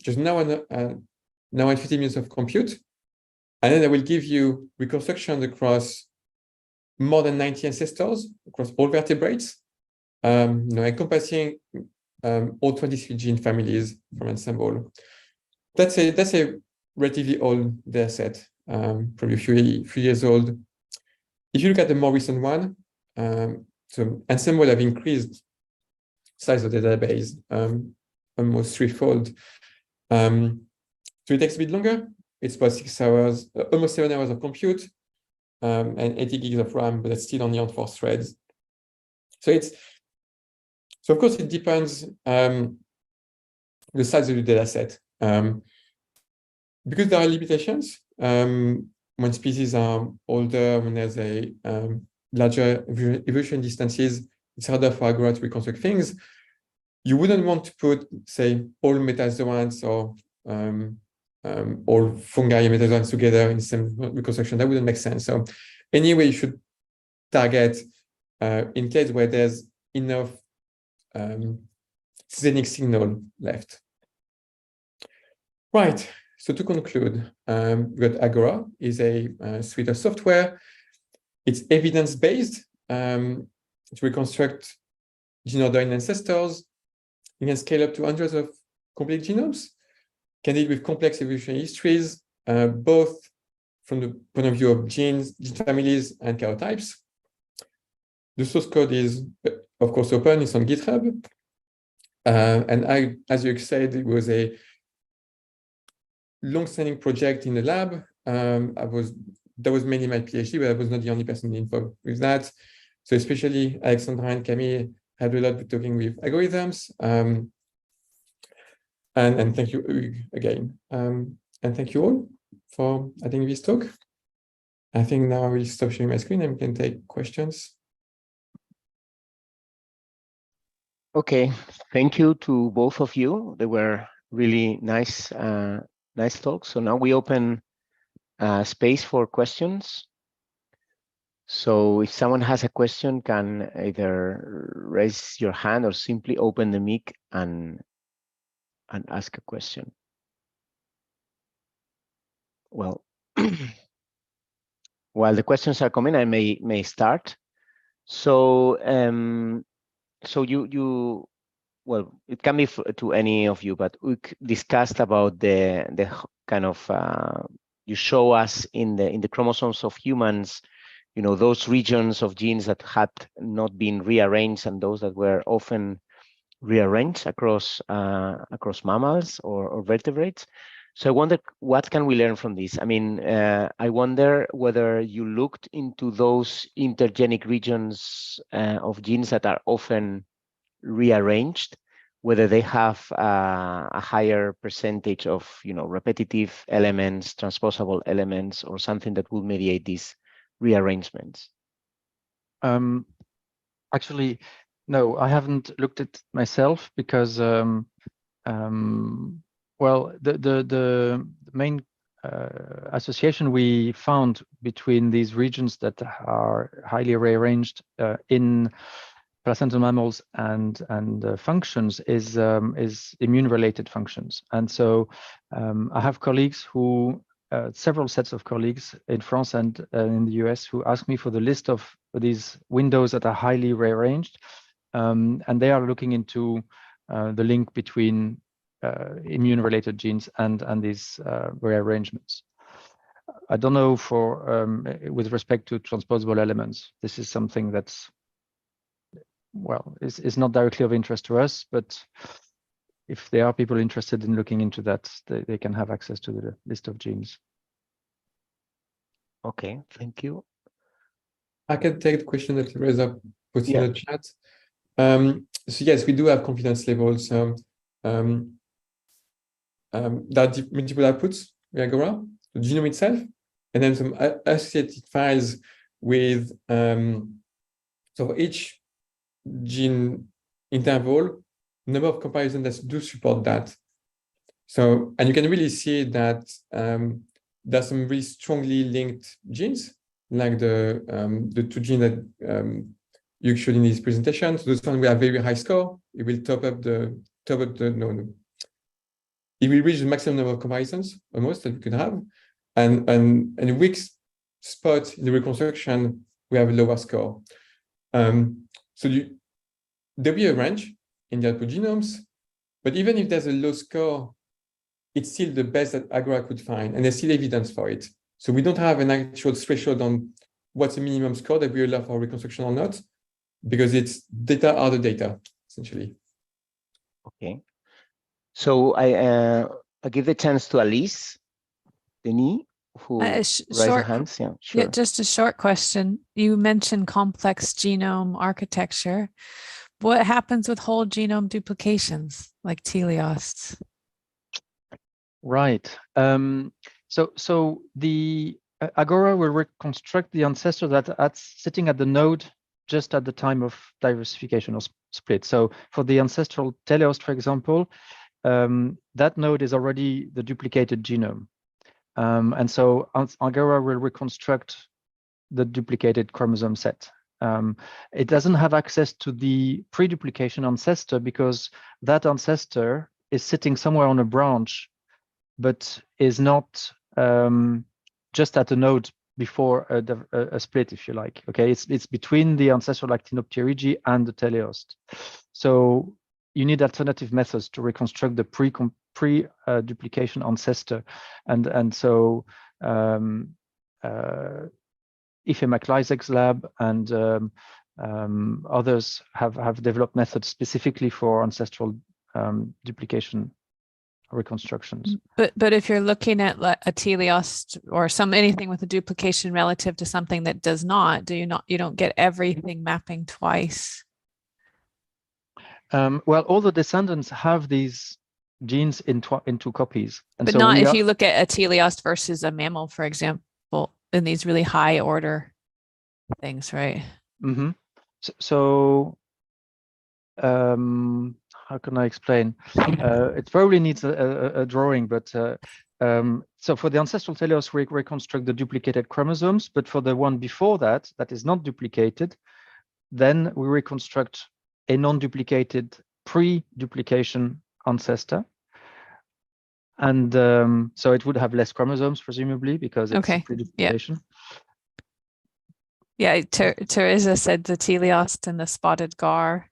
just now and 50 minutes of compute. And then I will give you reconstruction across more than 90 ancestors across all vertebrates, encompassing all 23 gene families from Ensemble. That's a relatively old data set, probably a few years old. If you look at the more recent one, so Ensemble have increased size of the database almost threefold. So it takes a bit longer. It's about 6 hours, almost 7 hours of compute, and 80 gigs of RAM, but it's still only on 4 threads. So of course it depends the size of the data set. Because there are limitations, when species are older, when there's a larger evolution distances, it's harder for Agora to reconstruct things. You wouldn't want to put, say, all metazoans or all fungi and metazoans together in the same reconstruction. That wouldn't make sense. So anyway, you should target in case where there's enough senescence signal left. Right. So to conclude, we've got Agora is a suite of software. It's evidence-based to reconstruct gene order in ancestors. You can scale up to hundreds of complete genomes, can deal with complex evolutionary histories, both from the point of view of genes, gene families, and karyotypes. The source code is, of course, open. It's on GitHub. And as you said, it was a long-standing project in the lab. That was mainly my PhD, but I was not the only person involved with that. So especially Alexandra and Camille had a lot with talking with algorithms. And thank you Hugues, again. And thank you all for attending this talk. I think now I will stop sharing my screen and we can take questions. Okay, thank you to both of you. They were really nice talks. So now we open space for questions. So if someone has a question, can either raise your hand or simply open the mic and ask a question. Well, while the questions are coming, I may start. So well, it can be to any of you, but we discussed about the kind of you show us in the chromosomes of humans, you know, those regions of genes that had not been rearranged and those that were often rearranged across mammals or vertebrates. So I wonder, what can we learn from this? I mean, I wonder whether you looked into those intergenic regions of genes that are often rearranged, whether they have a higher percentage of, you know, repetitive elements, transposable elements, or something that will mediate these rearrangements. Actually, no, I haven't looked at myself because well, the main association we found between these regions that are highly rearranged in placental mammals and functions is immune-related functions. And so I have colleagues who, several sets of colleagues in France and in the US, who ask me for the list of these windows that are highly rearranged, and they are looking into the link between immune-related genes and these rearrangements. I don't know for with respect to transposable elements. This is something that's, well, is not directly of interest to us, but if there are people interested in looking into that, they can have access to the list of genes. Okay, thank you. I can take the question that Teresa put in the chat. So yes, we do have confidence levels. There are multiple outputs with Agora, the genome itself, and then some associated files with so each gene interval, number of comparisons that do support that. So, and you can really see that there's some really strongly linked genes, like the two genes that you showed in this presentation. So those ones will have very high score. It will it will reach the maximum number of comparisons almost that you could have, and a weak spot in the reconstruction we have a lower score. So there'll be a range in the output genomes, but even if there's a low score, it's still the best that Agora could find, and there's still evidence for it. So we don't have an actual threshold on what's the minimum score that we allow for reconstruction or not, because it's data are the data, essentially. Okay. So I give the chance to Alice Denis, who raised her hands. Yeah, sure. Yeah, just a short question. You mentioned complex genome architecture. What happens with whole genome duplications like teleosts? Right. So the Agora will reconstruct the ancestor that's sitting at the node just at the time of diversification or split. So for the ancestral teleost, for example, that node is already the duplicated genome. And so Agora will reconstruct the duplicated chromosome set. It doesn't have access to the pre-duplication ancestor because that ancestor is sitting somewhere on a branch, but is not just at a node before a split, if you like. Okay, it's between the ancestral actinopterygii and the teleost. So you need alternative methods to reconstruct the pre-duplication ancestor, and so Ife McLisack's lab and others have developed methods specifically for ancestral duplication reconstructions. But if you're looking at a teleost or anything with a duplication relative to something that does not, you don't get everything mapping twice? Well, all the descendants have these genes in two copies, and but so not if you look at a teleost versus a mammal, for example, in these really high order things, right? Mm-hmm. So how can I explain? It probably needs a drawing, but so for the ancestral teleost, we reconstruct the duplicated chromosomes, but for the one before that is not duplicated, then we reconstruct a non-duplicated pre-duplication ancestor. And so it would have less chromosomes, presumably, because it's pre-duplication. Yeah, Teresa said the teleost and the spotted gar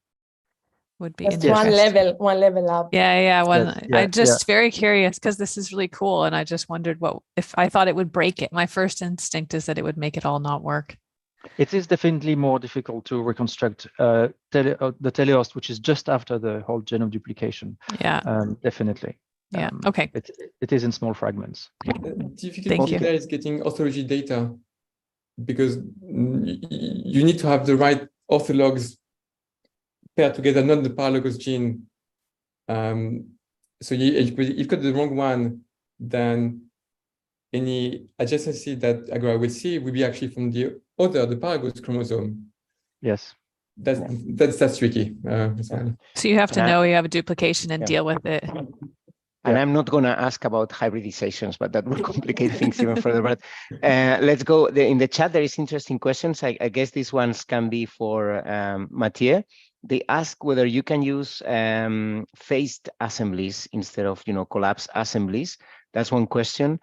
would be That's interesting. one level up. I'm just very curious because this is really cool, and I just wondered if I thought it would break it. My first instinct is that it would make it all not work. It is definitely more difficult to reconstruct the teleost, which is just after the whole genome duplication. Yeah, definitely. Yeah. Okay. It is in small fragments. Difficulty there is getting orthology data, because you need to have the right orthologs paired together, not the paralogous gene. So if you've got the wrong one, then any adjacency that Agora will see will be actually from the paralogous chromosome. Yes. That's tricky. So you have to know you have a duplication and deal with it. And I'm not going to ask about hybridizations, but that will complicate things even further. But let's go. In the chat, there is interesting questions. I guess these ones can be for Matthieu. They ask whether you can use phased assemblies instead of collapsed assemblies. That's one question.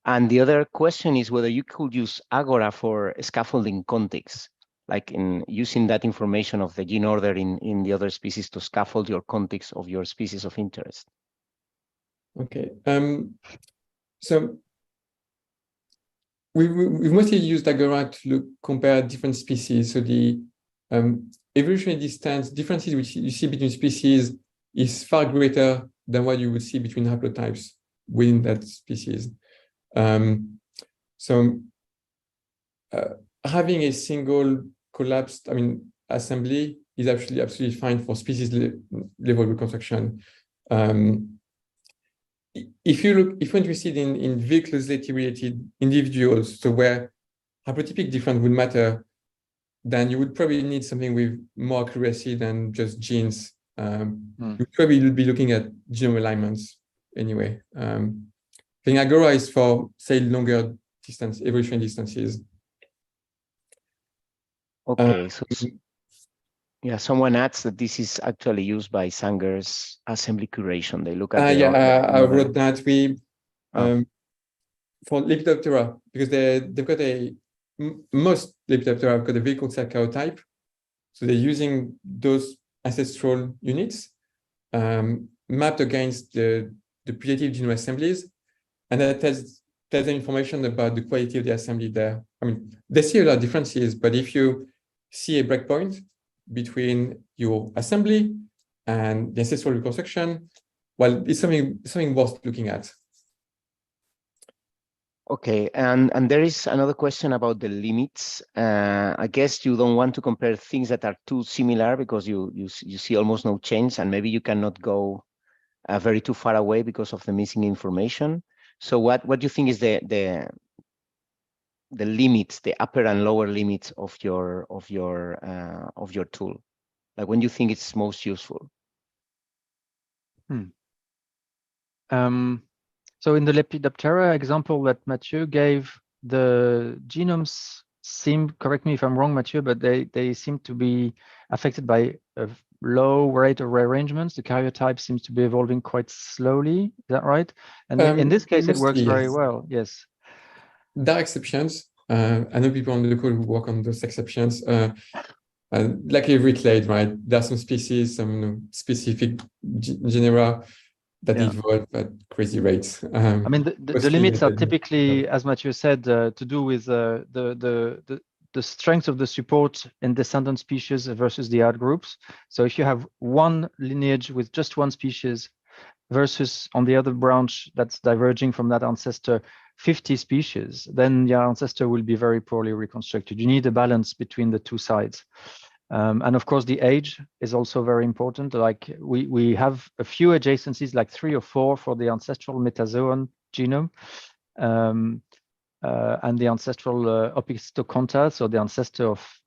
And the other question is whether you could use Agora for scaffolding contigs, like in using that information of the gene order in the other species to scaffold your contigs of your species of interest. Okay, so we've mostly used Agora to compare different species. So the evolutionary distance differences which you see between species is far greater than what you would see between haplotypes within that species. Having a single collapsed, assembly is actually absolutely fine for species level reconstruction. If you're interested in very closely related individuals, so where haplotypic difference would matter, then you would probably need something with more accuracy than just genes. You probably would be looking at genome alignments anyway. I think Agora is for, say, longer distance, evolutionary distances. Okay, yeah, someone adds that this is actually used by Sanger's assembly curation. They look at I wrote that for Lepidoptera, because they've got a most Lepidoptera have got a very concise karyotype. So they're using those ancestral units mapped against the predative genome assemblies, and that tells them information about the quality of the assembly there. I mean, they see a lot of differences, but if you see a breakpoint between your assembly and the ancestral reconstruction, well, it's something worth looking at. Okay, and there is another question about the limits. I guess you don't want to compare things that are too similar because you see almost no change, and maybe you cannot go very too far away because of the missing information. So what do you think is the limits, the upper and lower limits of your tool? Like when you think it's most useful? So in the Lepidoptera example that Matthieu gave, the genomes seem, correct me if I'm wrong, Matthieu, but they seem to be affected by a low rate of rearrangements. The karyotype seems to be evolving quite slowly. Is that right? And in this case, it works very well. Yes. There are exceptions. I know people on the call who work on those exceptions. Like every clade, right? There are some species, some specific genera that evolve at crazy rates. I mean, the limits are typically, as Matthieu said, to do with the strength of the support in descendant species versus the outgroups. So if you have one lineage with just one species versus on the other branch that's diverging from that ancestor 50 species, then your ancestor will be very poorly reconstructed. You need a balance between the two sides. And of course, the age is also very important. Like we have a few adjacencies, like 3 or 4 for the ancestral metazoan genome, and the ancestral Opisthokonta, so the ancestor of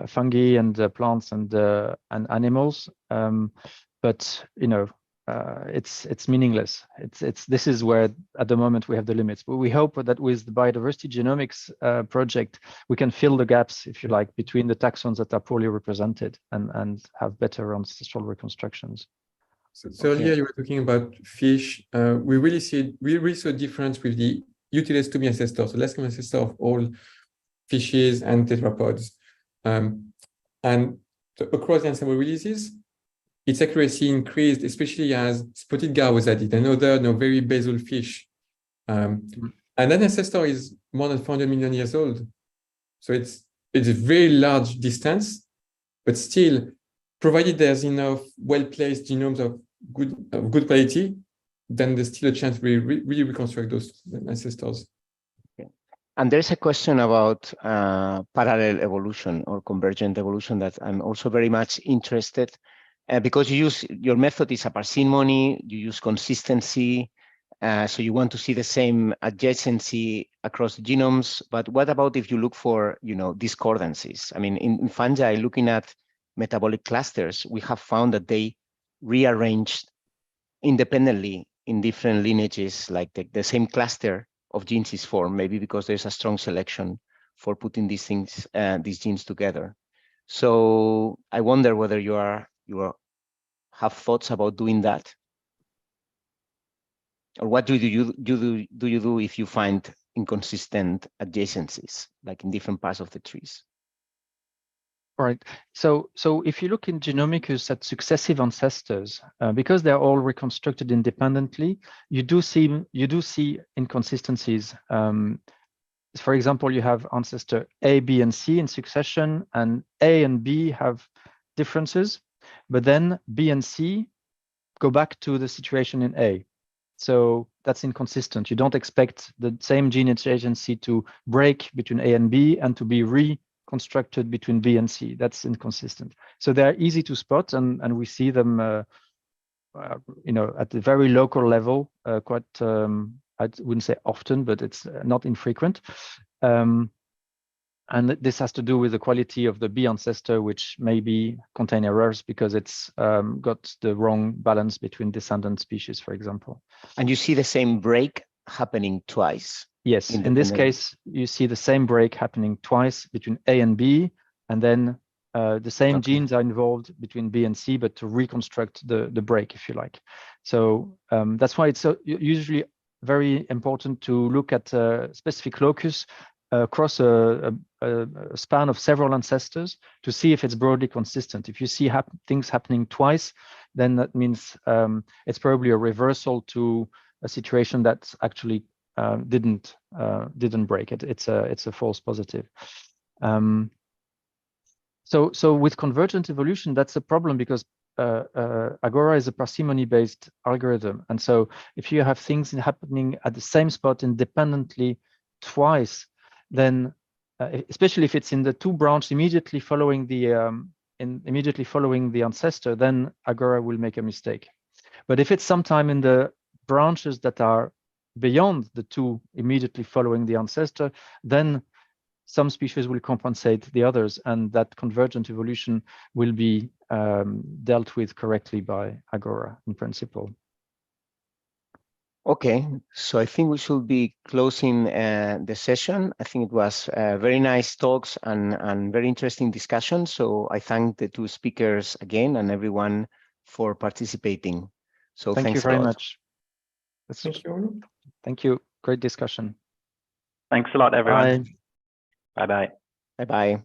fungi and plants and animals. But you know, it's meaningless. This is where at the moment we have the limits. But we hope that with the biodiversity genomics project, we can fill the gaps, if you like, between the taxons that are poorly represented and have better ancestral reconstructions. So earlier you were talking about fish. We really saw a difference with the Utilestomi ancestor, so less common ancestor of all fishes and tetrapods. And across the ensemble releases, its accuracy increased, especially as spotted gar was added, another very basal fish. And that ancestor is more than 400 million years old. So it's a very large distance, but still, provided there's enough well-placed genomes of good quality, then there's still a chance we really reconstruct those ancestors. Okay. And there's a question about parallel evolution or convergent evolution that I'm also very much interested. Because your method is a parsimony, you use consistency, so you want to see the same adjacency across the genomes. But what about if you look for, discordancies? I mean, in fungi, looking at metabolic clusters, we have found that they rearranged independently in different lineages, like the same cluster of genes is formed, maybe because there's a strong selection for putting these genes together. So I wonder whether you have thoughts about doing that, or what do you do if you find inconsistent adjacencies, like in different parts of the trees? Right. So if you look in Genomicus at successive ancestors, because they're all reconstructed independently, you do see inconsistencies. For example, you have ancestor A, B, and C in succession, and A and B have differences, but then B and C go back to the situation in A. So that's inconsistent. You don't expect the same gene agency to break between A and B and to be reconstructed between B and C. That's inconsistent. So they're easy to spot, and we see them, at the very local level, quite. I wouldn't say often, but it's not infrequent. And this has to do with the quality of the B ancestor, which maybe contain errors because it's got the wrong balance between descendant species, for example. And you see the same break happening twice? Yes, in this case, you see the same break happening twice between A and B, and then the same genes are involved between B and C, but to reconstruct the break, if you like. So that's why it's usually very important to look at a specific locus across a span of several ancestors to see if it's broadly consistent. If you see things happening twice, then that means it's probably a reversal to a situation that actually didn't break. It's a false positive. So with convergent evolution, that's a problem because Agora is a parsimony-based algorithm, and so if you have things happening at the same spot independently twice, then especially if it's in the two branches immediately following the ancestor, then Agora will make a mistake. But if it's sometime in the branches that are beyond the two immediately following the ancestor, then some species will compensate the others, and that convergent evolution will be dealt with correctly by Agora in principle. Okay, so I think we should be closing the session. I think it was very nice talks and very interesting discussion. So I thank the two speakers again and everyone for participating. So Thank you thanks a very lot. much. Thank you. Thank you. Great discussion. Thanks a lot, everyone. Bye. Bye-bye. Bye-bye.